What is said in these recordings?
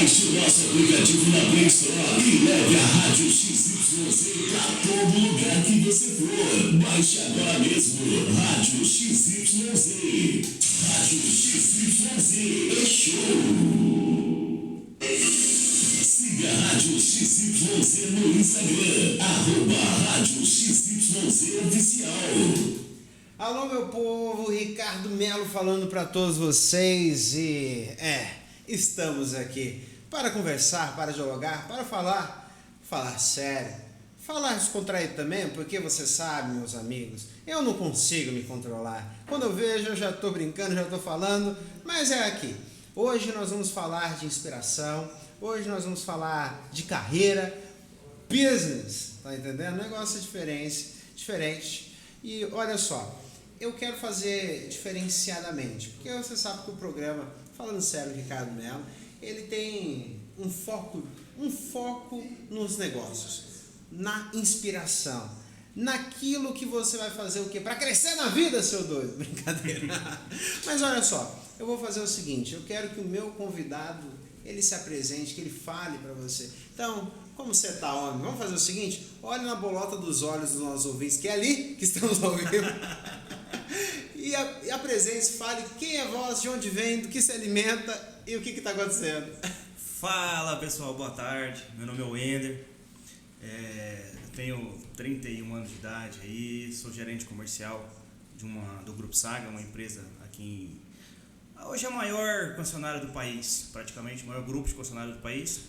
Baixe o nosso aplicativo na Play Store e leve a Rádio XYZ para todo lugar que você for. Baixe agora mesmo, Rádio XYZ. Rádio XYZ é show. Siga a Rádio XYZ no Instagram, @Rádio XYZ Oficial. Alô, meu povo, Ricardo Melo falando para todos vocês estamos aqui para conversar, para dialogar, para falar sério, falar descontraído também, porque você sabe, meus amigos, eu não consigo me controlar. Quando eu vejo, eu já estou brincando, já estou falando, mas é aqui. Hoje nós vamos falar de inspiração, hoje nós vamos falar de carreira, business, tá entendendo? Negócio diferente. E olha só, eu quero fazer diferenciadamente, porque você sabe que o programa, falando sério, Ricardo Melo, ele tem um foco nos negócios, na inspiração, naquilo que você vai fazer o quê? Para crescer na vida, seu doido. Brincadeira. Mas olha só, eu vou fazer o seguinte, eu quero que o meu convidado, ele se apresente, que ele fale para você. Então, como você tá, homem? Vamos fazer o seguinte, olhe na bolota dos olhos dos nossos ouvintes, que é ali que estamos ao vivo. E apresente-se, fale quem é vós, de onde vem, do que se alimenta e o que está acontecendo. Fala pessoal, boa tarde, meu nome é Wender, tenho 31 anos de idade aí, sou gerente comercial do Grupo Saga, uma empresa aqui hoje é a maior concessionária do país, praticamente o maior grupo de concessionária do país.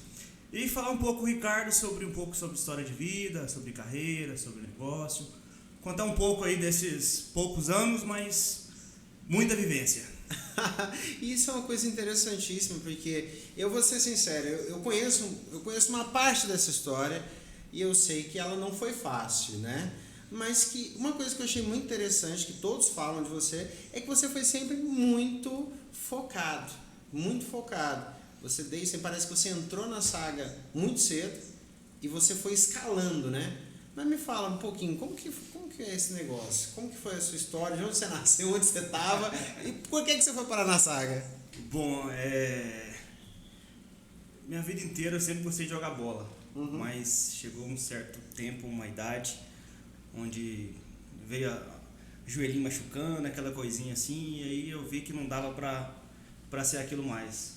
E falar um pouco, Ricardo, sobre história de vida, sobre carreira, sobre negócio, contar um pouco aí desses poucos anos, mas muita vivência. Isso é uma coisa interessantíssima, porque eu vou ser sincero, eu conheço uma parte dessa história e eu sei que ela não foi fácil, né? Mas que uma coisa que eu achei muito interessante, que todos falam de você, é que você foi sempre muito focado. Você parece que você entrou na saga muito cedo e você foi escalando, né? Mas me fala um pouquinho, como que é esse negócio? Como que foi a sua história? De onde você nasceu, onde você estava e por que você foi parar na saga? Bom, minha vida inteira eu sempre gostei de jogar bola, mas chegou um certo tempo, uma idade, onde veio o joelhinho machucando, aquela coisinha assim, e aí eu vi que não dava para ser aquilo mais.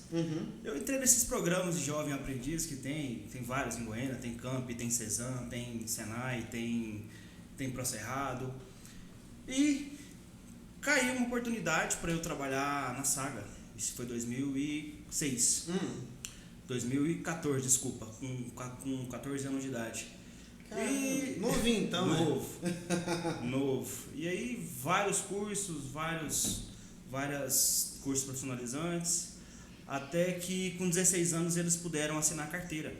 Eu entrei nesses programas de jovem aprendiz que tem vários em Goiânia, tem Camp, tem Cezam, tem Senai, tem Procerrado, e caiu uma oportunidade para eu trabalhar na Saga. Isso foi 2014, desculpa, com 14 anos de idade. Novinho então, Novo. E aí vários cursos profissionalizantes, até que com 16 anos eles puderam assinar a carteira.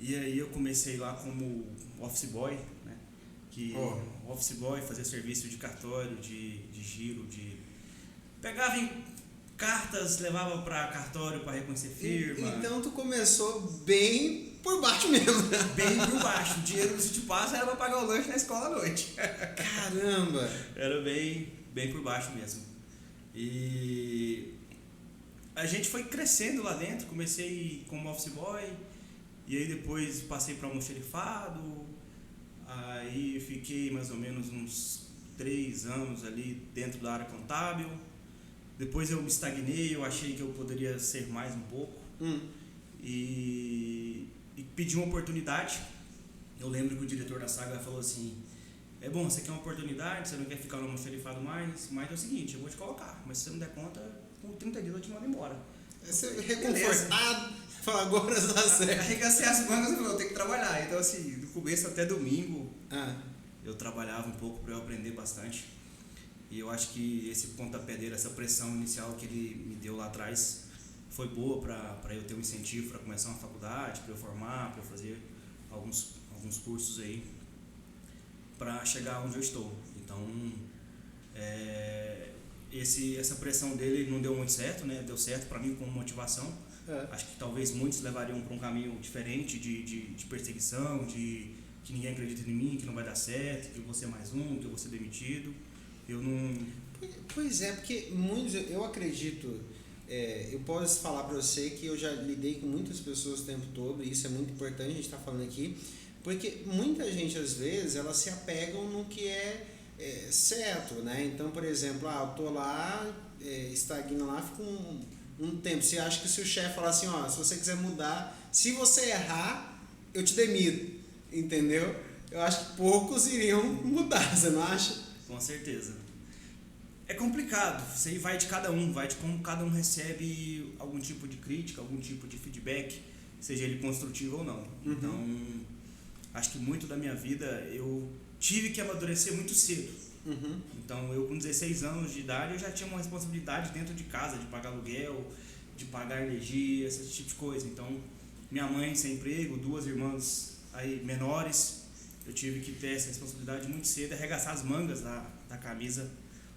E aí eu comecei lá como office boy, né? Office boy, fazia serviço de cartório, de giro, pegava em cartas, levava para cartório para reconhecer firma. Então tu começou bem por baixo mesmo. Bem por baixo. O dinheiro do Sítio Passo era para pagar o lanche na escola à noite. Caramba! Era bem por baixo mesmo. E a gente foi crescendo lá dentro. Comecei como office boy, e aí depois passei para almoxerifado. Aí fiquei mais ou menos uns 3 anos ali dentro da área contábil. Depois eu me estagnei, eu achei que eu poderia ser mais um pouco. E pedi uma oportunidade. Eu lembro que o diretor da Saga falou assim: você quer uma oportunidade, você não quer ficar no almoxerifado mais, mas é o seguinte, eu vou te colocar, mas se você não der conta, com 30 dias eu te mando embora. Você reconfortado, fala, agora dá certo. Arregacei as mangas e falei, eu tenho que trabalhar. Então assim, do começo até domingo, eu trabalhava um pouco para eu aprender bastante. E eu acho que esse pontapé dele, essa pressão inicial que ele me deu lá atrás, foi boa para eu ter um incentivo para começar uma faculdade, para eu formar, para eu fazer alguns cursos aí, para chegar onde eu estou. Então, essa pressão dele não deu muito certo, né? Deu certo para mim como motivação. Acho que talvez muitos levariam para um caminho diferente de perseguição, de que ninguém acredita em mim, que não vai dar certo, que eu vou ser mais um, que eu vou ser demitido. Eu não... Pois é, porque muitos, eu acredito eu posso falar para você que eu já lidei com muitas pessoas o tempo todo, e isso é muito importante a gente estar falando aqui, porque muita gente, às vezes, elas se apegam no que é certo, né? Então, por exemplo, eu tô lá, estagna lá, fico um tempo. Você acha que se o chefe falar assim, ó, se você quiser mudar, se você errar, eu te demito, entendeu? Eu acho que poucos iriam mudar, você não acha? Com certeza. É complicado, isso aí vai de cada um, vai de como cada um recebe algum tipo de crítica, algum tipo de feedback, seja ele construtivo ou não. Uhum. Então, acho que muito da minha vida eu tive que amadurecer muito cedo. Uhum. Então, eu com 16 anos de idade, eu já tinha uma responsabilidade dentro de casa, de pagar aluguel, de pagar energia, esse tipo de coisa. Então, minha mãe sem emprego, 2 irmãs aí menores, eu tive que ter essa responsabilidade muito cedo, arregaçar as mangas da camisa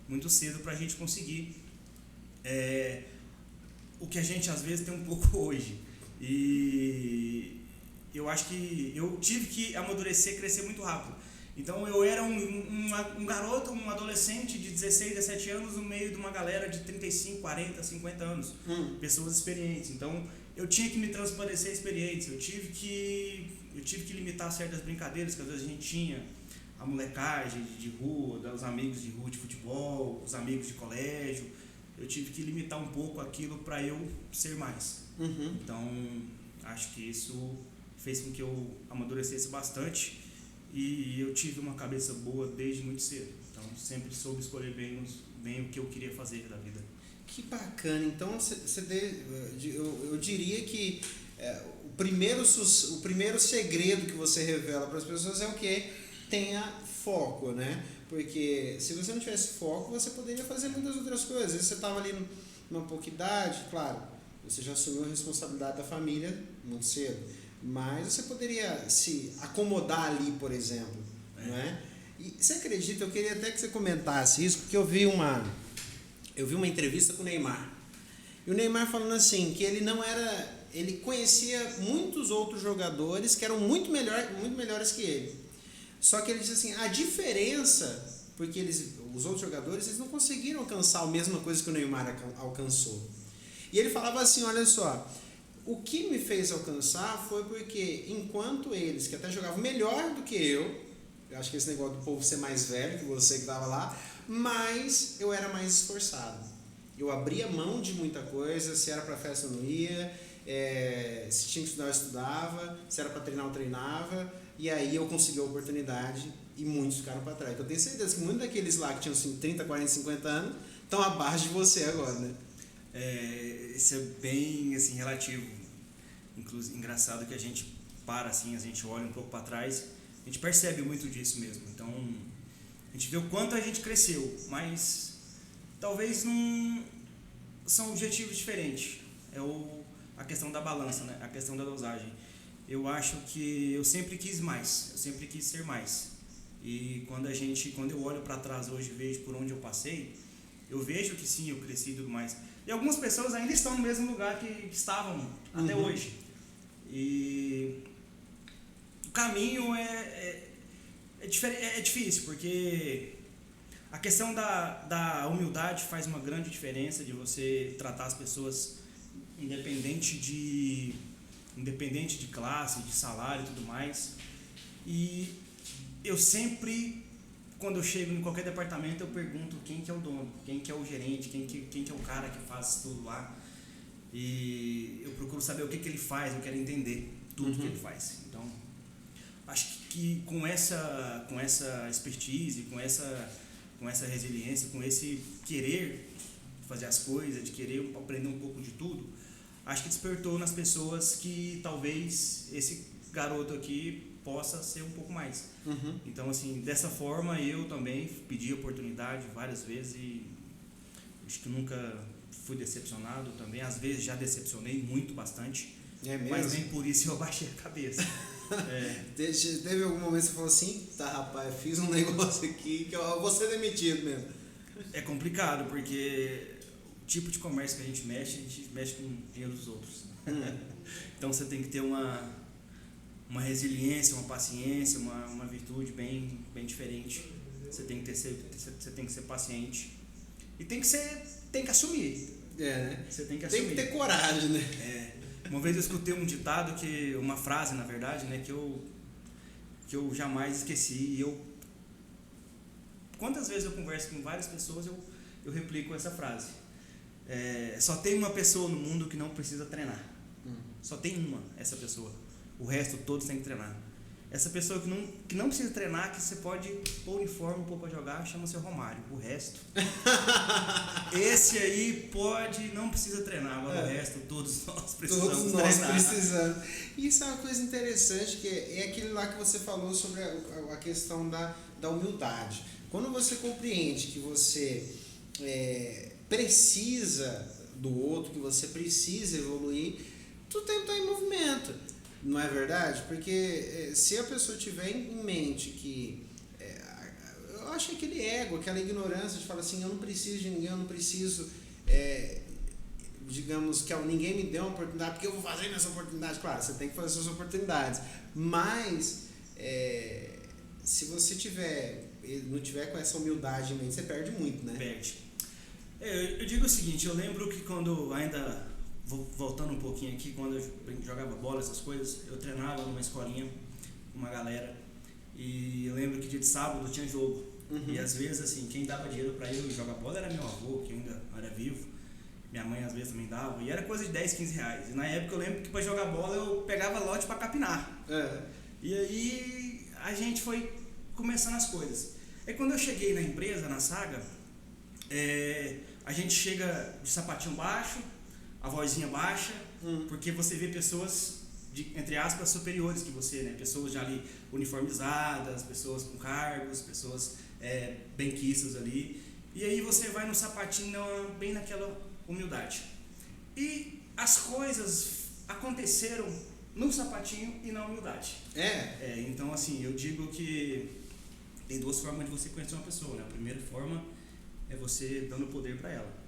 muito cedo para a gente conseguir o que a gente às vezes tem um pouco hoje. E eu acho que eu tive que amadurecer, crescer muito rápido. Então eu era um garoto, um adolescente de 16, 17 anos no meio de uma galera de 35, 40, 50 anos, pessoas experientes. Então eu tinha que me transparecer experientes, eu tive que limitar certas brincadeiras que às vezes a gente tinha, a molecagem de rua, os amigos de rua de futebol, os amigos de colégio. Eu tive que limitar um pouco aquilo para eu ser mais. Uhum. Então acho que isso fez com que eu amadurecesse bastante. E eu tive uma cabeça boa desde muito cedo. Então, sempre soube escolher bem o que eu queria fazer da vida. Que bacana. Então, eu diria que o primeiro segredo que você revela para as pessoas é o que? Tenha foco, né? Porque se você não tivesse foco, você poderia fazer muitas outras coisas. Às vezes você estava ali numa pouca idade, claro, você já assumiu a responsabilidade da família muito cedo. Mas você poderia se acomodar ali, por exemplo, não é? E você acredita, eu queria até que você comentasse isso, porque eu vi uma entrevista com o Neymar. E o Neymar falando assim, que ele conhecia muitos outros jogadores que eram muito melhores que ele. Só que ele disse assim, a diferença, porque os outros jogadores eles não conseguiram alcançar a mesma coisa que o Neymar alcançou. E ele falava assim, olha só, o que me fez alcançar foi porque, enquanto eles, que até jogavam melhor do que eu acho que esse negócio do povo ser mais velho que você que estava lá, mas eu era mais esforçado. Eu abria mão de muita coisa, se era para festa eu não ia, se tinha que estudar eu estudava, se era para treinar eu treinava, e aí eu consegui a oportunidade e muitos ficaram para trás. Então eu tenho certeza que muitos daqueles lá que tinham assim, 30, 40, 50 anos estão abaixo de você agora, né? Isso é bem assim, relativo. Inclusive, engraçado que a gente assim, a gente olha um pouco para trás, a gente percebe muito disso mesmo. Então, a gente vê o quanto a gente cresceu, mas talvez não são objetivos diferentes. A questão da balança, né? A questão da dosagem. Eu acho que eu sempre quis mais, eu sempre quis ser mais. E quando eu olho para trás hoje e vejo por onde eu passei, eu vejo que sim, eu cresci e tudo mais. E algumas pessoas ainda estão no mesmo lugar que estavam até hoje. E o caminho é difícil, porque a questão da humildade faz uma grande diferença, de você tratar as pessoas independente de classe, de salário e tudo mais. E eu sempre, quando eu chego em qualquer departamento, eu pergunto quem que é o dono, quem que é o gerente, quem que é o cara que faz tudo lá. E eu procuro saber o que ele faz, eu quero entender tudo que ele faz. Então, acho que com essa expertise, com essa resiliência, com esse querer fazer as coisas, de querer aprender um pouco de tudo, acho que despertou nas pessoas que talvez esse garoto aqui possa ser um pouco mais. Então, assim, dessa forma eu também pedi oportunidade várias vezes e acho que nunca fui decepcionado também. Às vezes já decepcionei muito, bastante, mas nem por isso eu abaixei a cabeça. Teve algum momento que você falou assim, tá rapaz, fiz um negócio aqui que eu vou ser demitido mesmo. É complicado, porque o tipo de comércio que a gente mexe com o dinheiro dos outros. Então você tem que ter uma resiliência, uma paciência, uma virtude bem diferente. Você tem que ser paciente e tem que assumir. né? Você tem que Tem assumir. que ter coragem, né? Uma vez eu escutei um ditado, uma frase, na verdade, né, que eu jamais esqueci. Quantas vezes eu converso com várias pessoas, eu replico essa frase. Só tem uma pessoa no mundo que não precisa treinar. Só tem uma, essa pessoa. O resto todos têm que treinar. Essa pessoa que não precisa treinar, que você pode pôr uniforme, pôr pra jogar, chama-se Romário. O resto. Esse aí não precisa treinar. Agora o resto, todos nós precisamos Todos nós treinar. precisamos. Isso é uma coisa interessante, que é aquele lá que você falou sobre a questão da humildade. Quando você compreende que você precisa do outro, que você precisa evoluir, tu tem que estar em movimento. Não é verdade? Porque se a pessoa tiver em mente que... eu acho que aquele ego, aquela ignorância de falar assim, eu não preciso de ninguém, eu não preciso... digamos que ninguém me deu uma oportunidade, porque eu vou fazer nessa oportunidade. Claro, você tem que fazer suas oportunidades. Mas, se você não tiver com essa humildade em mente, você perde muito, né? Perde. Eu digo o seguinte, eu lembro que quando ainda... Voltando um pouquinho aqui, quando eu jogava bola, essas coisas, eu treinava numa escolinha com uma galera, e eu lembro que dia de sábado tinha jogo. E às vezes, assim, quem dava dinheiro pra eu jogar bola era meu avô, que ainda era vivo, minha mãe às vezes também dava, e era coisa de 10, 15 reais. E na época eu lembro que pra jogar bola eu pegava lote pra capinar. E aí a gente foi começando as coisas. Aí quando eu cheguei na empresa, na Saga, a gente chega de sapatinho baixo, a vozinha baixa, porque você vê pessoas, entre aspas, superiores que você, né? Pessoas já ali uniformizadas, pessoas com cargos, pessoas benquistas ali. E aí você vai no sapatinho bem naquela humildade. E as coisas aconteceram no sapatinho e na humildade. Então, assim, eu digo que tem duas formas de você conhecer uma pessoa, né? A primeira forma é você dando poder para ela.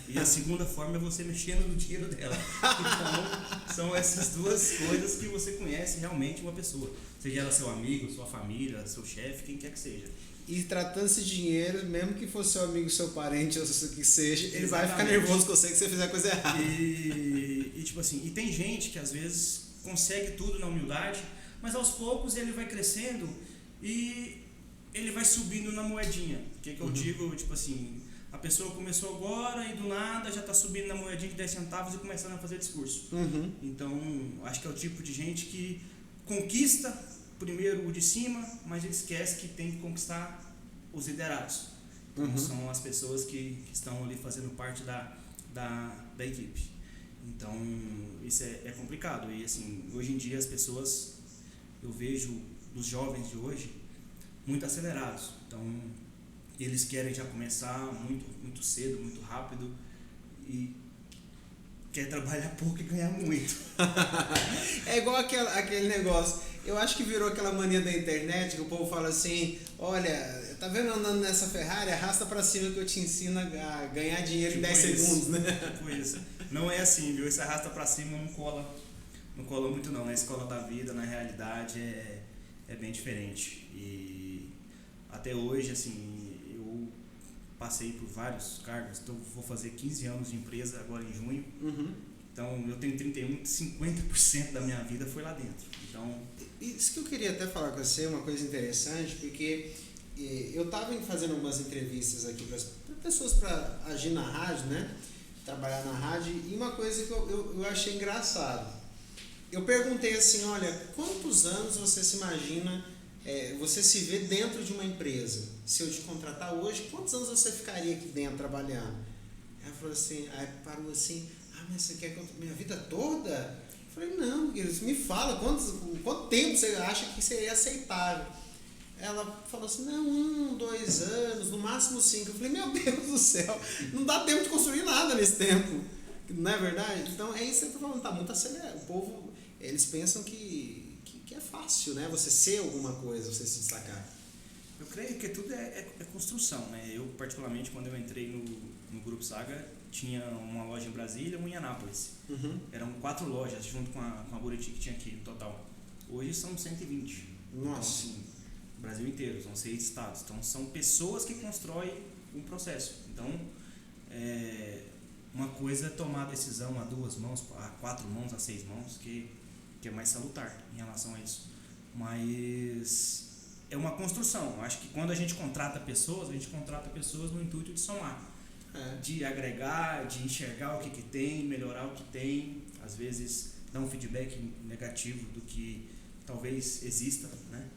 E a segunda forma é você mexendo no dinheiro dela. Então, são essas duas coisas que você conhece realmente uma pessoa. Seja ela seu amigo, sua família, seu chefe, quem quer que seja. E tratando-se de dinheiro, mesmo que for seu amigo, seu parente, ou o que seja, ele vai ficar Exatamente. nervoso com você que você fizer coisa errada. E tipo assim, e tem gente que às vezes consegue tudo na humildade, mas aos poucos ele vai crescendo e ele vai subindo na moedinha. O que eu digo, tipo assim, a pessoa começou agora e do nada já está subindo na moedinha de 10 centavos e começando a fazer discurso. Então, acho que é o tipo de gente que conquista primeiro o de cima, mas ele esquece que tem que conquistar os liderados. Então, são as pessoas que estão ali fazendo parte da equipe. Então, isso é complicado. E assim, hoje em dia as pessoas, eu vejo os jovens de hoje muito acelerados. Então, eles querem já começar muito, muito cedo, muito rápido e quer trabalhar pouco e ganhar muito. É igual aquele negócio. Eu acho que virou aquela mania da internet que o povo fala assim, olha, tá vendo andando nessa Ferrari? Arrasta pra cima que eu te ensino a ganhar dinheiro em 10 segundos, né? Tipo isso. Não é assim, viu? Esse arrasta pra cima não cola muito não. Na escola da vida, na realidade, é bem diferente. E até hoje, assim, eu passei por vários cargos. Então, vou fazer 15 anos de empresa agora em junho. Então, eu tenho 31, 50% da minha vida foi lá dentro. Então, isso que eu queria até falar com você, uma coisa interessante, porque eu estava fazendo algumas entrevistas aqui para pessoas para agir na rádio, né? Trabalhar na rádio, e uma coisa que eu achei engraçado. Eu perguntei assim, olha, quantos anos você se imagina, você se vê dentro de uma empresa? Se eu te contratar hoje, quantos anos você ficaria aqui dentro trabalhando? Ela falou assim, aí parou assim, mas você quer que eu minha vida toda? Eu falei, não, me fala, quanto tempo você acha que seria aceitável? Ela falou assim, não, 1, 2 anos, no máximo 5. Eu falei, meu Deus do céu, não dá tempo de construir nada nesse tempo. Não é verdade? Então é isso que eu tô falando, tá muito acelerado. O povo, eles pensam que é fácil, né? Você ser alguma coisa, você se destacar. eu creio que tudo é construção, né? Eu, particularmente, quando eu entrei no Grupo Saga, tinha uma loja em Brasília e uma em Anápolis. Eram 4 lojas, junto com a Buriti que tinha aqui no total. Hoje são 120. Nossa. Então, assim, Brasil inteiro, são 6 estados. Então, são pessoas que constroem um processo. Então, uma coisa é tomar a decisão a 2 mãos, a 4 mãos, a 6 mãos, que é mais salutar em relação a isso. Mas é uma construção. Acho que quando a gente contrata pessoas no intuito de somar, de agregar, de enxergar o que tem, melhorar o que tem, às vezes dar um feedback negativo do que talvez exista, né?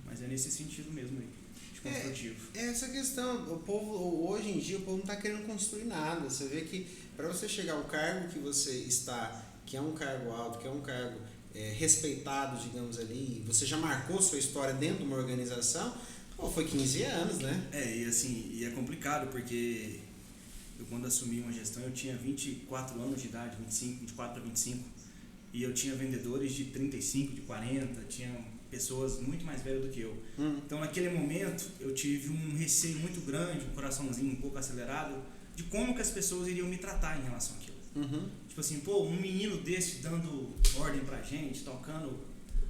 Mas é nesse sentido mesmo aí, de construtivo. Essa questão, o povo, hoje em dia, o povo não está querendo construir nada. Você vê que para você chegar ao cargo que você está, que é um cargo alto, que é um cargo respeitado, digamos ali, você já marcou sua história dentro de uma organização, foi 15 anos, né? E assim, e é complicado, porque eu quando assumi uma gestão, eu tinha 24 anos de idade, 24 a 25, e eu tinha vendedores de 35, de 40, tinha pessoas muito mais velhas do que eu. Então, naquele momento, eu tive um receio muito grande, um coraçãozinho um pouco acelerado, de como que as pessoas iriam me tratar em relação àquilo. Tipo assim, um menino desse dando ordem pra gente, tocando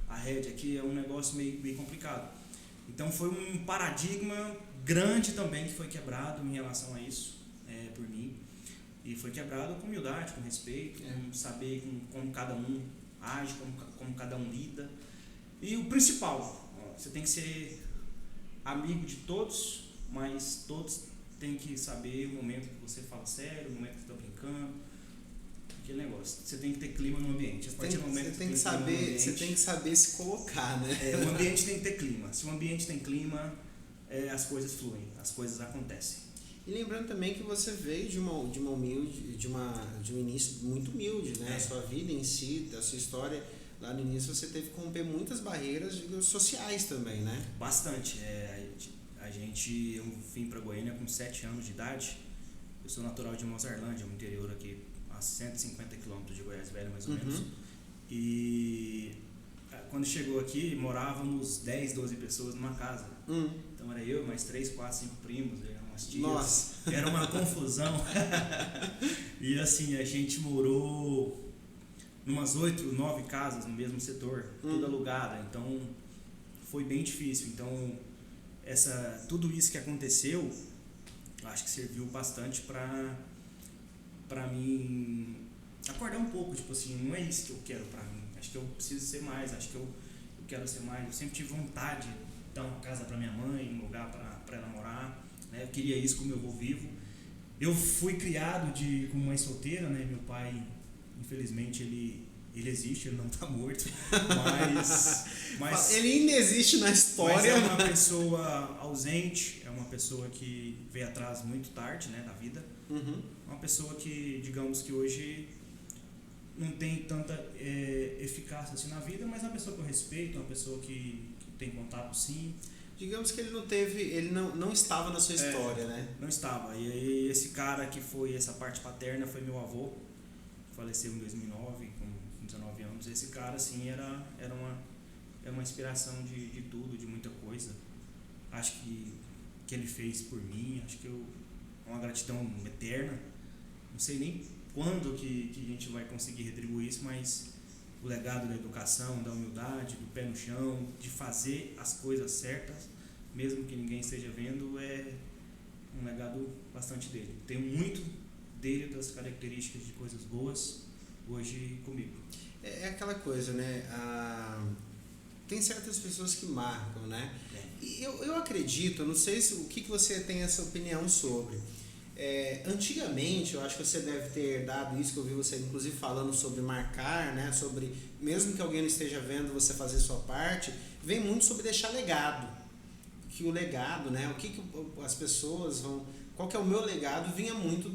a rédea aqui, é um negócio meio complicado. Então, foi um paradigma grande também que foi quebrado em relação a isso, por mim. E foi quebrado com humildade, com respeito, com saber como cada um age, como cada um lida. E o principal, você tem que ser amigo de todos, mas todos têm que saber o momento que você fala sério, o momento que você está brincando, aquele negócio. Você tem que ter clima no ambiente. Você tem que saber se colocar, né? O ambiente tem que ter clima. Se o ambiente tem clima, as coisas fluem, as coisas acontecem. E lembrando também que você veio de um início muito humilde, né? A sua vida em si, a sua história, lá no início você teve que romper muitas barreiras sociais também, né? Bastante. Eu vim para Goiânia com 7 anos de idade. Eu sou natural de Mozarlândia, no interior aqui, a 150 quilômetros de Goiás Velho, mais ou menos. E quando chegou aqui, morávamos 10, 12 pessoas numa casa. Então era eu, mais 3, 4, 5 primos, umas tias. Nossa. Era uma confusão. E assim, a gente morou numas 8, 9 casas no mesmo setor, tudo alugada. Então foi bem difícil. Então tudo isso que aconteceu, acho que serviu bastante para mim acordar um pouco, tipo assim, não é isso que eu quero para mim. Acho que eu preciso ser mais, acho que eu quero ser mais. Eu sempre tive vontade de dar uma casa para minha mãe, um lugar para ela morar, né? Eu queria isso com meu avô vivo. Eu fui criado com mãe solteira, né? Meu pai, infelizmente, ele existe, ele não está morto, mas ele ainda existe na história. Mas é uma pessoa ausente, é uma pessoa que veio atrás muito tarde, né, da vida. Uma pessoa que, digamos que hoje não tem tanta eficácia assim na vida, mas é uma pessoa que eu respeito, uma pessoa que tem contato sim. Digamos que ele não estava na sua história, né? Não estava. E aí esse cara que foi essa parte paterna foi meu avô, faleceu em 2009 com 19 anos. Esse cara assim era uma inspiração de tudo, de muita coisa. Acho que ele fez por mim, acho que é uma gratidão eterna. Não sei nem quando que a gente vai conseguir retribuir isso, mas o legado da educação, da humildade, do pé no chão, de fazer as coisas certas, mesmo que ninguém esteja vendo, é um legado bastante dele. Tenho muito dele, das características de coisas boas, hoje comigo. É aquela coisa, né? Tem certas pessoas que marcam, né? E eu acredito, eu não sei o que você tem essa opinião sobre. Antigamente, eu acho que você deve ter dado isso, que eu vi você inclusive falando sobre marcar, né? Sobre, mesmo que alguém não esteja vendo você fazer sua parte, vem muito sobre deixar legado. Que o legado, né? O que as pessoas vão... Qual que é o meu legado? Vinha muito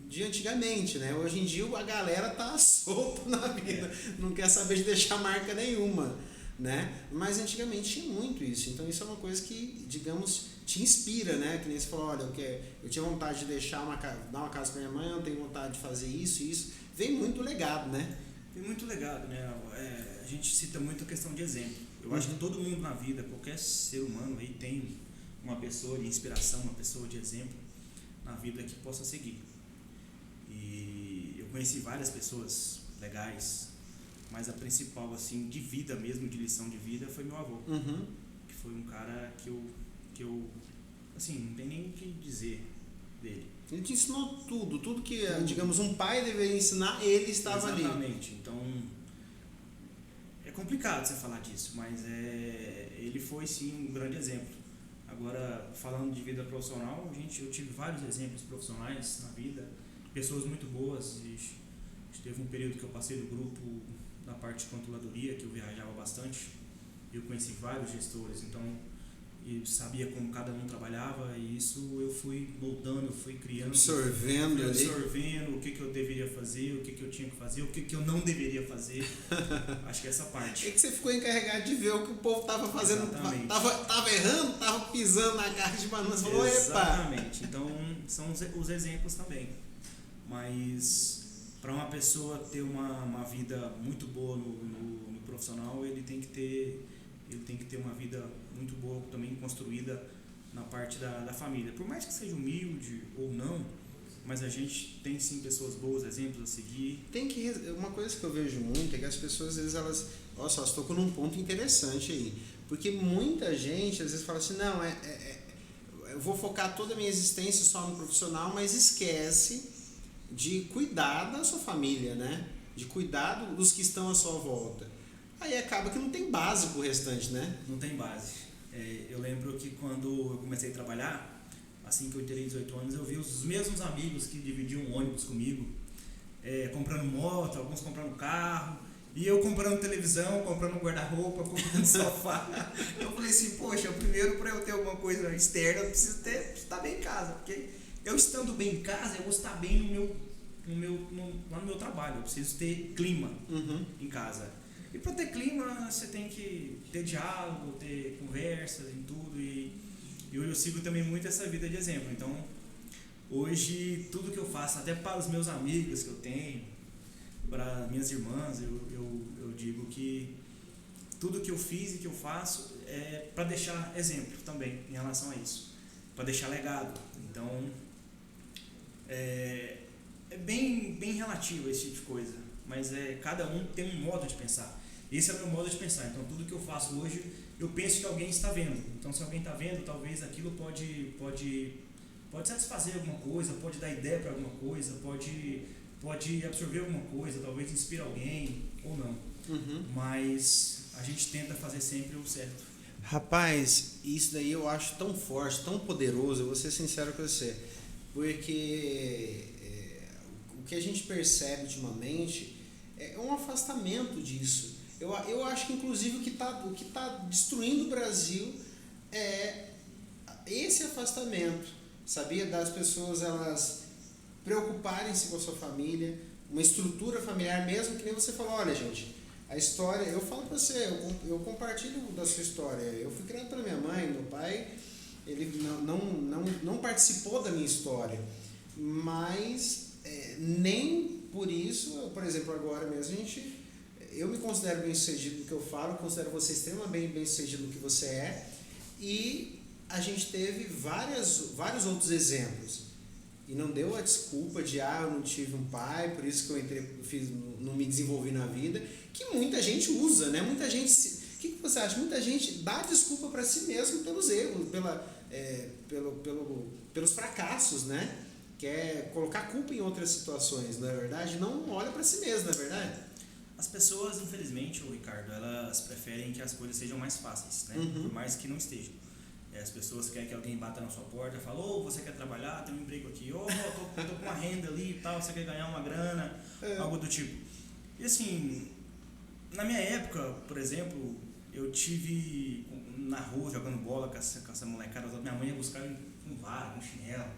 de antigamente, né? Hoje em dia a galera tá solta na vida, não quer saber de deixar marca nenhuma, né? Mas antigamente tinha muito isso, então isso é uma coisa que, digamos, te inspira, né? Que nem você falou, olha, eu tinha vontade de dar uma casa para minha mãe, eu tenho vontade de fazer isso, vem muito legado, né? Tem muito legado, né? A gente cita muito a questão de exemplo. Eu acho que todo mundo na vida, qualquer ser humano aí tem uma pessoa de inspiração, uma pessoa de exemplo na vida que possa seguir. E eu conheci várias pessoas legais, mas a principal, assim, de vida mesmo, de lição de vida, foi meu avô. Que foi um cara que eu assim, não tem nem o que dizer dele. Ele te ensinou tudo que, digamos, um pai deveria ensinar, ele estava ali. Exatamente. Então, é complicado você falar disso, mas ele foi sim um grande exemplo. Agora, falando de vida profissional, eu tive vários exemplos profissionais na vida, pessoas muito boas. Teve um período que eu passei no grupo na parte de controladoria, que eu viajava bastante. Eu conheci vários gestores, então eu sabia como cada um trabalhava, e isso eu fui moldando, eu fui criando, absorvendo o que eu deveria fazer, o que eu tinha que fazer, o que eu não deveria fazer. Acho que é essa parte. É que você ficou encarregado de ver o que o povo estava fazendo, tava errando, tava pisando na carne de banana, você falou, epa! Exatamente, então são os exemplos também. Mas para uma pessoa ter uma vida muito boa no profissional, ele tem que ter uma vida muito boa também construída na parte da família. Por mais que seja humilde ou não, mas a gente tem sim pessoas boas, exemplos a seguir. Uma coisa que eu vejo muito é que as pessoas, às vezes, você tocou num ponto interessante aí. Porque muita gente, às vezes, fala assim, não, eu vou focar toda a minha existência só no profissional, mas esquece de cuidar da sua família, né? De cuidar dos que estão à sua volta. Aí acaba que não tem base pro restante, né? Não tem base. Eu lembro que quando eu comecei a trabalhar, assim que eu terei 18 anos, eu vi os mesmos amigos que dividiam um ônibus comigo, comprando moto, alguns comprando carro, e eu comprando televisão, comprando guarda-roupa, comprando sofá. Eu falei assim, poxa, primeiro para eu ter alguma coisa externa, eu preciso estar bem em casa, porque eu estando bem em casa, eu vou estar bem lá no meu trabalho, eu preciso ter clima em casa. E para ter clima, você tem que ter diálogo, ter conversas em tudo. E hoje eu sigo também muito essa vida de exemplo. Então, hoje, tudo que eu faço, até para os meus amigos que eu tenho, para minhas irmãs, eu digo que tudo que eu fiz e que eu faço é para deixar exemplo também em relação a isso. Para deixar legado. Então, é bem relativo esse tipo de coisa. Mas cada um tem um modo de pensar. Esse é o meu modo de pensar. Então, tudo que eu faço hoje, eu penso que alguém está vendo. Então, se alguém está vendo, talvez aquilo pode satisfazer alguma coisa, pode dar ideia para alguma coisa, pode absorver alguma coisa, talvez inspire alguém ou não. Mas a gente tenta fazer sempre o certo. Rapaz, isso daí eu acho tão forte, tão poderoso, eu vou ser sincero com você. Porque o que a gente percebe ultimamente é um afastamento disso. Eu acho que, inclusive, o que tá destruindo o Brasil é esse afastamento, sabia? Das pessoas, elas preocuparem-se com a sua família, uma estrutura familiar, mesmo que nem você falou, olha, gente, a história, eu falo pra você, eu compartilho da sua história. Eu fui criado pela minha mãe, meu pai, ele não participou da minha história, mas nem por isso, por exemplo, agora mesmo, eu me considero bem sucedido no que eu falo, considero você extremamente bem sucedido no que você é, e a gente teve vários outros exemplos. E não deu a desculpa de, eu não tive um pai, por isso que não me desenvolvi na vida, que muita gente usa, né? Muita gente, o que você acha? Muita gente dá desculpa para si mesmo pelos erros, pelos fracassos, né? Quer colocar culpa em outras situações, não é verdade? Não olha para si mesmo, não é verdade? As pessoas, infelizmente, Ricardo, elas preferem que as coisas sejam mais fáceis, né? Por mais que não estejam. As pessoas querem que alguém bata na sua porta e fale, você quer trabalhar, tem um emprego aqui, tô com uma renda ali e tal, você quer ganhar uma grana, algo do tipo. E assim, na minha época, por exemplo, eu tive na rua jogando bola com essa molecada, minha mãe ia buscar um vara, um chinelo,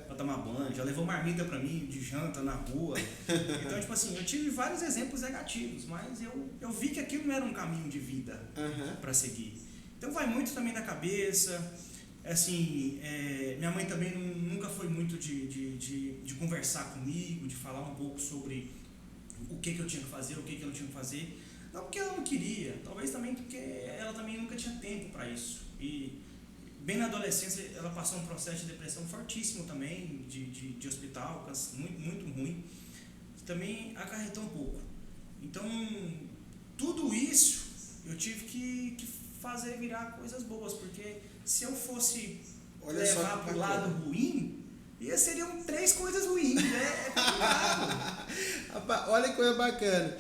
pra tomar banho, já levou marmita pra mim de janta na rua. Então, tipo assim, eu tive vários exemplos negativos, mas eu vi que aquilo não era um caminho de vida pra seguir. Então vai muito também da cabeça, assim, minha mãe também nunca foi muito de conversar comigo, de falar um pouco sobre o que eu tinha que fazer, o que eu não tinha que fazer. Não porque ela não queria, talvez também porque ela também nunca tinha tempo para isso. E bem na adolescência ela passou um processo de depressão fortíssimo também, de hospital, muito, muito ruim, que também acarretou um pouco. Então, tudo isso eu tive que fazer virar coisas boas, porque se eu fosse levar para o lado ruim, E seriam 3 coisas ruins, né? É complicado. Rapaz, olha que coisa bacana.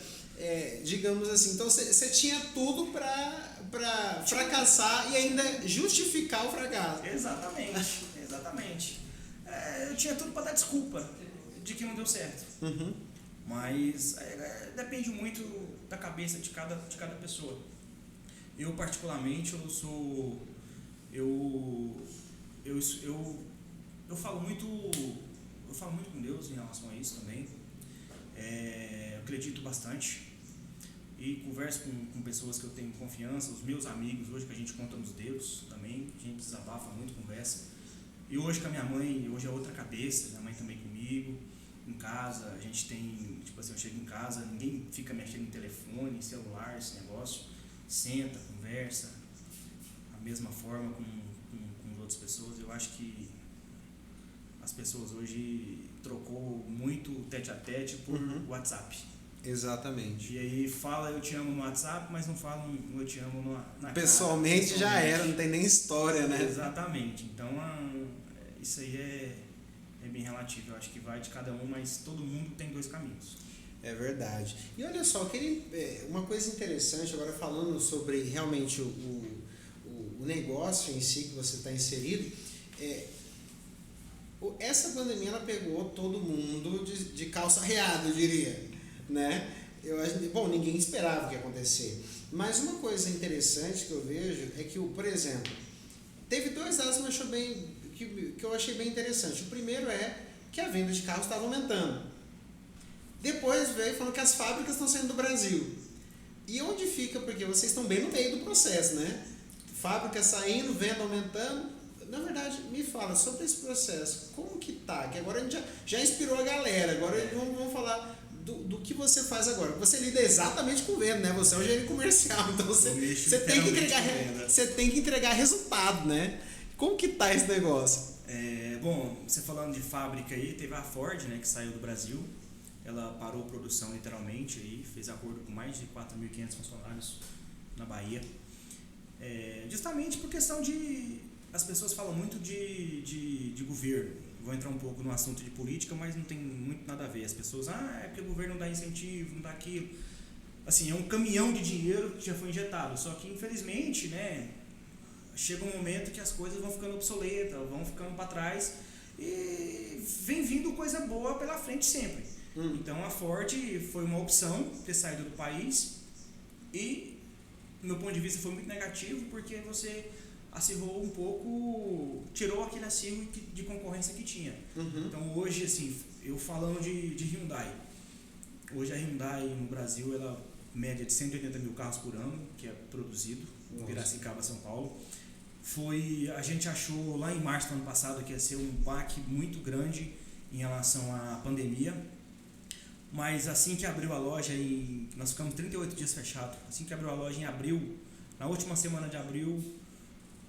Digamos assim, então você tinha tudo para fracassar e ainda justificar o fracasso. Exatamente. Eu tinha tudo para dar desculpa de que não deu certo. Uhum. Mas depende muito da cabeça de cada pessoa. Eu particularmente eu falo muito com Deus em relação a isso também. Eu acredito bastante e converso com pessoas que eu tenho confiança, os meus amigos hoje que a gente conta nos dedos também, a gente desabafa muito, conversa. E hoje com a minha mãe, hoje é outra cabeça, minha mãe também comigo. Em casa, a gente tem, tipo assim, eu chego em casa, ninguém fica mexendo em telefone, celular, esse negócio. Senta, conversa, da mesma forma com outras pessoas. Eu acho que as pessoas hoje trocou muito tete-a-tete por WhatsApp. Exatamente. E aí fala eu te amo no WhatsApp, mas não fala eu te amo na Pessoalmente cara. Já era, não tem nem história, né? Exatamente. Então, isso aí é bem relativo. Eu acho que vai de cada um, mas todo mundo tem 2 caminhos. É verdade. E olha só, uma coisa interessante, agora falando sobre realmente o negócio em si que você está inserido, essa pandemia ela pegou todo mundo de calça arreada, eu diria, né? Eu acho, bom, ninguém esperava o que ia acontecer. Mas uma coisa interessante que eu vejo é que, por exemplo, teve 2 dados que eu achei bem interessante. O primeiro é que a venda de carros estava aumentando. Depois veio falando que as fábricas estão saindo do Brasil. E onde fica? Porque vocês estão bem no meio do processo, né? Fábrica saindo, venda aumentando. Na verdade, me fala sobre esse processo. Como que tá? Que agora a gente já inspirou a galera. Agora vamos falar do que você faz agora. Você lida exatamente com venda, né? Você é um gerente comercial. Então você tem que entregar resultado, né? Como que tá esse negócio? Bom, você falando de fábrica aí, teve a Ford, né, que saiu do Brasil. Ela parou a produção literalmente aí, fez acordo com mais de 4.500 funcionários na Bahia. Justamente por questão de... As pessoas falam muito de governo. Vou entrar um pouco no assunto de política, mas não tem muito nada a ver. As pessoas, é porque o governo não dá incentivo, não dá aquilo. Assim, é um caminhão de dinheiro que já foi injetado. Só que, infelizmente, né, chega um momento que as coisas vão ficando obsoletas, vão ficando para trás e vem vindo coisa boa pela frente sempre. Então a Ford foi uma opção ter saído do país e, do meu ponto de vista, foi muito negativo porque você acirrou um pouco, tirou aquele acirro de concorrência que tinha. Então hoje, assim, eu falando de Hyundai, hoje a Hyundai no Brasil, ela média de 180 mil carros por ano, que é produzido em Piracicaba, São Paulo. A gente achou lá em março do ano passado que ia ser um baque muito grande em relação à pandemia, mas assim que abriu a loja, nós ficamos 38 dias fechados, assim que abriu a loja em abril, na última semana de abril,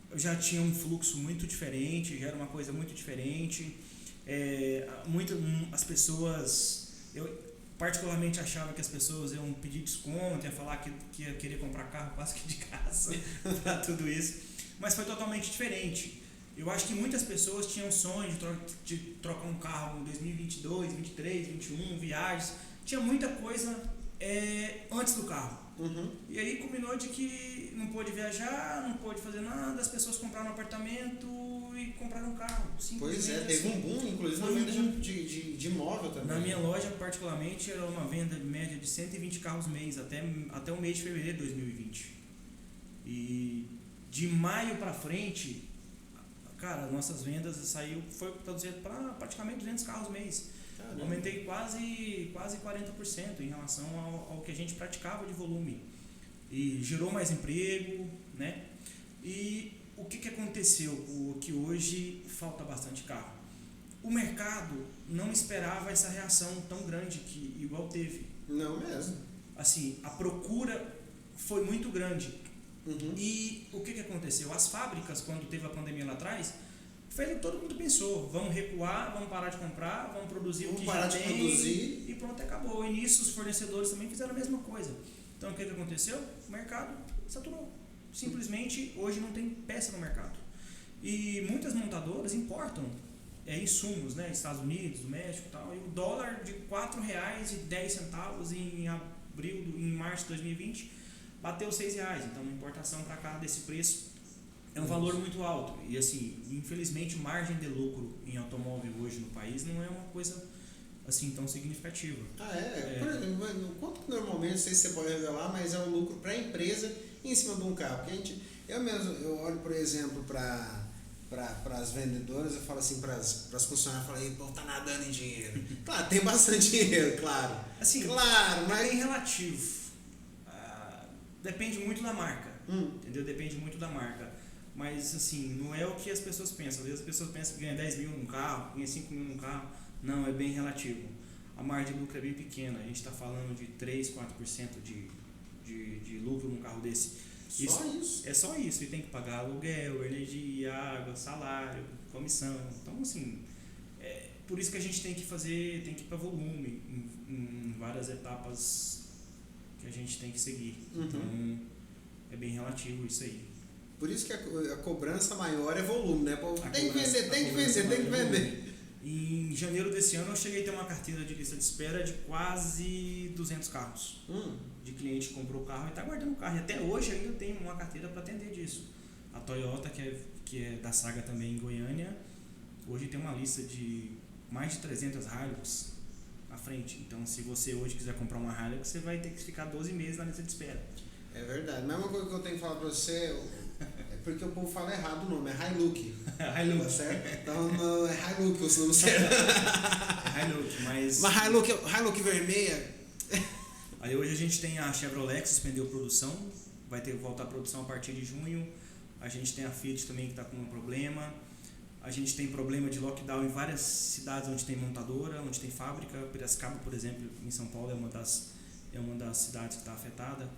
eu já tinha um fluxo muito diferente, já era uma coisa muito diferente. As pessoas, eu particularmente achava que as pessoas iam pedir desconto, ia falar que ia querer comprar carro quase que de casa para tudo isso, mas foi totalmente diferente. Eu acho que muitas pessoas tinham sonho de trocar um carro em 2022, 2023, 2021, viagens, tinha muita coisa antes do carro. E aí combinou de que não pôde viajar, não pôde fazer nada, as pessoas compraram um apartamento e compraram um carro. Pois é, teve um boom, inclusive na venda de imóvel também. Na minha loja, particularmente, era uma venda de média de 120 carros mês até o mês de fevereiro de 2020. E de maio para frente, cara, nossas vendas foi traduzido para praticamente 200 carros mês. Caramba. Aumentei quase 40% em relação ao que a gente praticava de volume. E gerou mais emprego, né? E o que aconteceu? Que hoje falta bastante carro. O mercado não esperava essa reação tão grande que igual teve. Não mesmo. Assim, a procura foi muito grande. E o que aconteceu? As fábricas, quando teve a pandemia lá atrás, todo mundo pensou, vamos recuar, vamos parar de comprar, vamos produzir o que já tem e pronto, acabou. E nisso os fornecedores também fizeram a mesma coisa. Então o que aconteceu? O mercado saturou. Simplesmente hoje não tem peça no mercado. E muitas montadoras importam insumos, né? Estados Unidos, do México e tal, e o dólar de R$ 4,10 em março de 2020 bateu R$ 6. Então, uma importação para cá desse preço é um valor muito alto. E assim, infelizmente, margem de lucro em automóvel hoje no país não é uma coisa assim tão significativa. Por exemplo, quanto que normalmente, não sei se você pode revelar, mas é o lucro para a empresa em cima de um carro? Porque eu olho, por exemplo, para as vendedoras, eu falo assim, para as funcionárias, eu falo, pô, tá nadando em dinheiro. Claro, tem bastante dinheiro, claro. Assim, claro, mas é bem relativo. Depende muito da marca, entendeu? Depende muito da marca. Mas assim, não é o que as pessoas pensam. Às vezes as pessoas pensam que ganha 10 mil num carro, ganha 5 mil num carro. Não, é bem relativo. A margem de lucro é bem pequena. A gente está falando de 3, 4% de lucro num carro desse. Só isso? É só isso. E tem que pagar aluguel, energia, água, salário, comissão. Então, assim, por isso que a gente tem que ir para volume em várias etapas que a gente tem que seguir. Então, é bem relativo isso aí. Por isso que a cobrança maior é volume, né? Tem que vender. Em janeiro desse ano eu cheguei a ter uma carteira de lista de espera de quase 200 carros. De cliente que comprou o carro e está guardando o carro. E até hoje ainda tem uma carteira para atender disso. A Toyota, que é da Saga também em Goiânia, hoje tem uma lista de mais de 300 Hilux à frente. Então, se você hoje quiser comprar uma Hilux, você vai ter que ficar 12 meses na lista de espera. É verdade. Mas uma coisa que eu tenho que falar para você é porque o povo fala errado o nome, é Hilux. Hilux. Tá certo? Então não é Hilux o nome certo. É Hilux, mas Hilux vermelha. Aí hoje a gente tem a Chevrolet que suspendeu a produção, vai ter que voltar a produção a partir de junho. A gente tem a Fiat também que está com um problema. A gente tem problema de lockdown em várias cidades onde tem montadora, onde tem fábrica. Piracicaba, por exemplo, em São Paulo é uma das cidades que está afetada.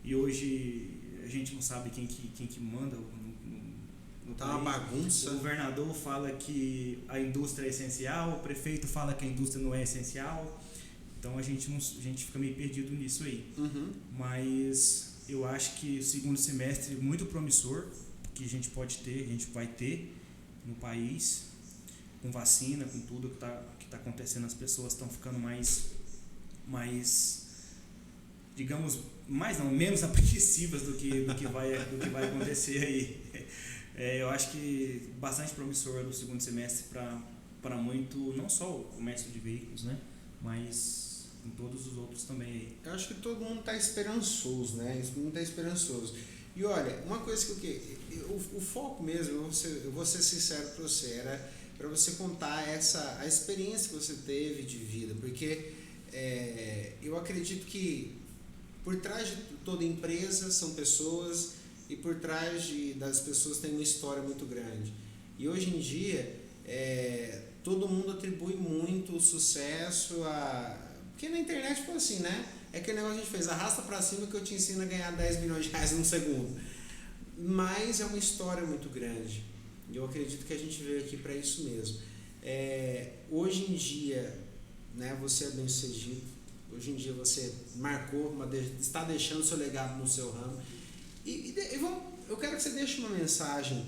E hoje a gente não sabe quem que manda no tá uma bagunça. O governador fala que a indústria é essencial, o prefeito fala que a indústria não é essencial. Então a gente fica meio perdido nisso aí. Mas eu acho que o segundo semestre é muito promissor, que a gente vai ter no país, com vacina, com tudo que está acontecendo. As pessoas estão ficando digamos, menos apreensivas do que vai acontecer aí. Eu acho que bastante promissor no segundo semestre para muito, não só o comércio de veículos, né, mas em todos os outros também aí. Eu acho que todo mundo está esperançoso, né? Todo mundo está esperançoso. E olha, uma coisa o foco mesmo, eu vou ser sincero para você, era para você contar a experiência que você teve de vida, porque eu acredito que por trás de toda empresa são pessoas e por trás das pessoas tem uma história muito grande. E hoje em dia, todo mundo atribui muito o sucesso porque na internet foi assim, né? É aquele negócio que a gente fez, arrasta pra cima que eu te ensino a ganhar 10 milhões de reais num segundo. Mas é uma história muito grande. E eu acredito que a gente veio aqui para isso mesmo. Hoje em dia, né, você é bem sucedido. Hoje em dia você marcou, está deixando seu legado no seu ramo. Eu quero que você deixe uma mensagem,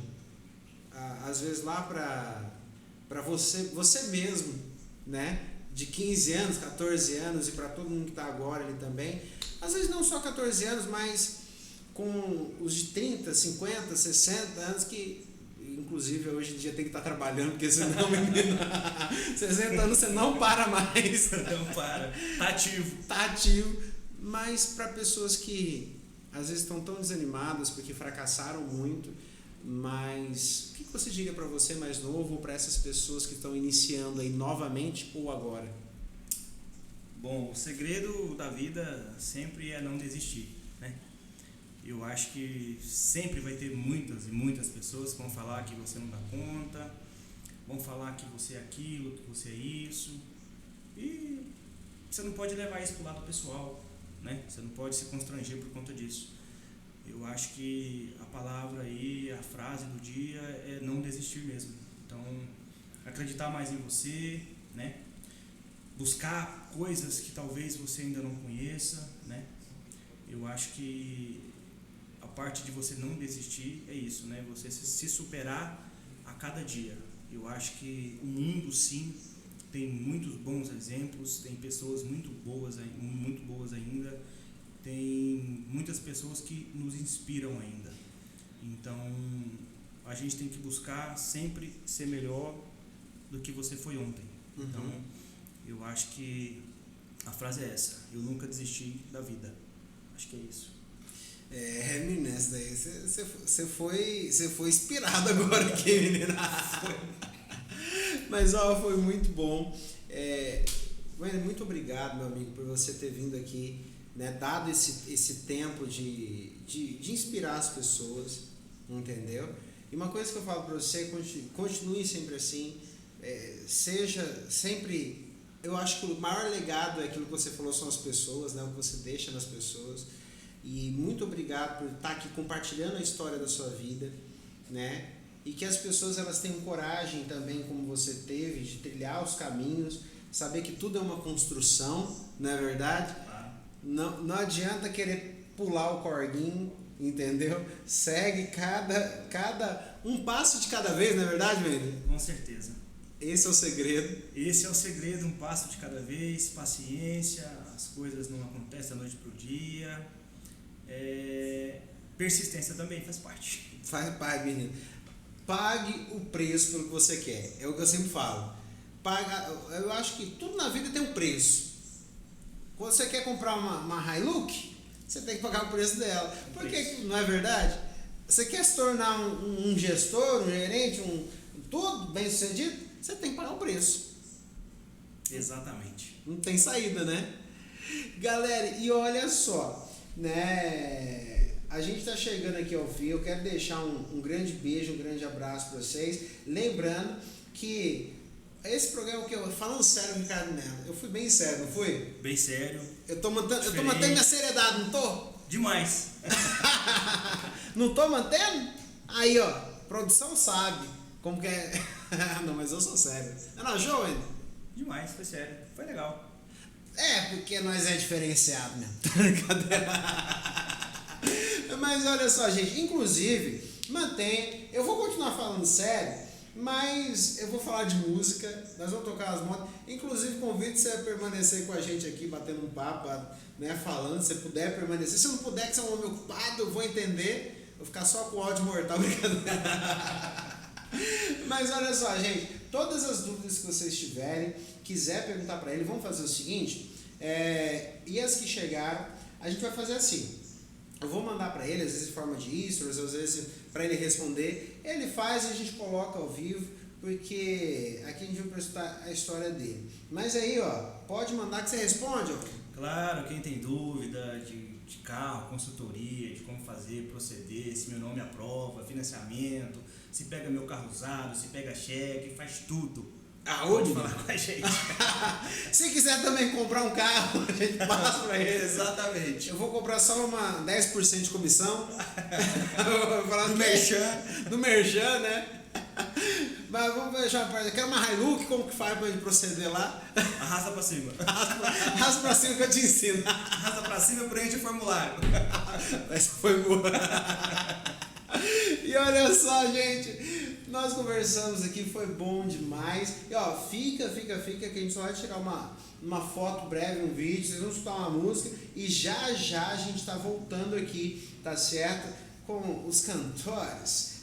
às vezes lá para você mesmo, né? De 15 anos, 14 anos e para todo mundo que está agora ali também. Às vezes não só 14 anos, mas com os de 30, 50, 60 anos que inclusive hoje em dia tem que estar trabalhando, porque senão, menino, 60 anos você não para mais. Não para. Tá ativo. Mas para pessoas que às vezes estão tão desanimadas porque fracassaram muito, mas o que você diria para você mais novo ou para essas pessoas que estão iniciando aí novamente ou agora? Bom, o segredo da vida sempre é não desistir, né? Eu acho que sempre vai ter muitas e muitas pessoas que vão falar que você não dá conta, vão falar que você é aquilo, que você é isso, e você não pode levar isso pro lado pessoal, né? Você não pode se constranger por conta disso. Eu acho que a palavra aí, a frase do dia é não desistir mesmo. Então, acreditar mais em você, né? Buscar coisas que talvez você ainda não conheça, né? Eu acho que a parte de você não desistir é isso, né? Você se superar a cada dia. Eu acho que o mundo, sim, tem muitos bons exemplos, tem pessoas muito boas ainda, tem muitas pessoas que nos inspiram ainda. Então, a gente tem que buscar sempre ser melhor do que você foi ontem. Então, eu acho que a frase é essa: eu nunca desisti da vida. Acho que é isso. Menino, essa daí você foi inspirado agora aqui, menina. Mas ó, foi muito bom. Muito obrigado, meu amigo, por você ter vindo aqui, né, dado esse tempo de inspirar as pessoas, entendeu? E uma coisa que eu falo para você: continue sempre assim, seja sempre. Eu acho que o maior legado é aquilo que você falou, são as pessoas, né, o que você deixa nas pessoas. E muito obrigado por estar aqui compartilhando a história da sua vida, né? E que as pessoas elas tenham coragem também, como você teve, de trilhar os caminhos, saber que tudo é uma construção, não é verdade? Não adianta querer pular o corguinho, entendeu? Segue um passo de cada vez, não é verdade, menino? Com certeza. Esse é o segredo. Esse é o segredo, um passo de cada vez, paciência, as coisas não acontecem da noite pro dia. Persistência também faz parte. Faz parte, menino. Pague o preço pelo que você quer. É o que eu sempre falo. Eu acho que tudo na vida tem um preço. Quando você quer comprar uma Hilux, você tem que pagar o preço dela. Porque não é verdade? Você quer se tornar um gestor, um gerente, tudo bem sucedido, você tem que pagar o preço. Exatamente. Não tem saída, né? Galera, e olha só, né? A gente está chegando aqui ao fim. Eu quero deixar um grande beijo, um grande abraço para vocês. Lembrando que esse programa que falando sério, Ricardo Melo, eu fui bem sério, não fui? Bem sério. Eu tô mantendo minha seriedade, não tô? Demais. Não tô mantendo? Aí, ó, produção sabe como que é. Não, mas eu sou sério. Não, jovem? Demais, foi sério. Foi legal. Porque nós é diferenciado mesmo. Brincadeira. Mas olha só, gente, inclusive, eu vou continuar falando sério, mas eu vou falar de música, nós vamos tocar as modas. Inclusive, convido você a permanecer com a gente aqui, batendo um papo, né, falando, se puder permanecer. Se não puder, que você é um homem ocupado, eu vou entender, vou ficar só com o áudio mortal, brincadeira. Mas olha só, gente, todas as dúvidas que vocês tiverem, quiser perguntar para ele, vamos fazer o seguinte, e as que chegaram, a gente vai fazer assim. Eu vou mandar para ele, às vezes em forma de stories, às vezes para ele responder. Ele faz e a gente coloca ao vivo, porque aqui a gente vai prestar a história dele. Mas aí, ó, pode mandar que você responde, ó. Claro, quem tem dúvida de carro, consultoria, de como fazer, proceder, se meu nome aprova, financiamento, se pega meu carro usado, se pega cheque, faz tudo. Pode falar com a gente. Se quiser também comprar um carro, a gente passa para ele. Exatamente. Eu vou comprar só 10% de comissão. Vou falar do Merchan, né? Mas vamos deixar uma parte. Eu quero uma Hilux, como que faz para ele proceder lá? Arrasta para cima. Arrasta para cima que eu te ensino. Arrasta para cima e preenche o formulário. Essa foi boa. E olha só, gente, nós conversamos aqui, foi bom demais. E ó, fica, que a gente só vai tirar uma foto breve, um vídeo, vocês vão escutar uma música e já a gente tá voltando aqui, tá certo? Com os cantores,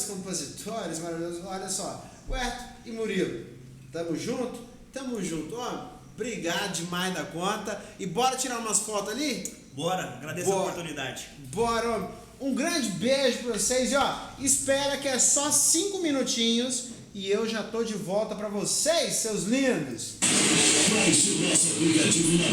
compositores maravilhosos. Olha só, Huerto e Murilo, tamo junto, ó, obrigado demais da conta. E bora tirar umas fotos ali? Bora, agradeço a oportunidade. Bora, homem. Um grande beijo pra vocês e ó, espera que é só 5 minutinhos e eu já tô de volta pra vocês, seus lindos. Baixe o nosso aplicativo na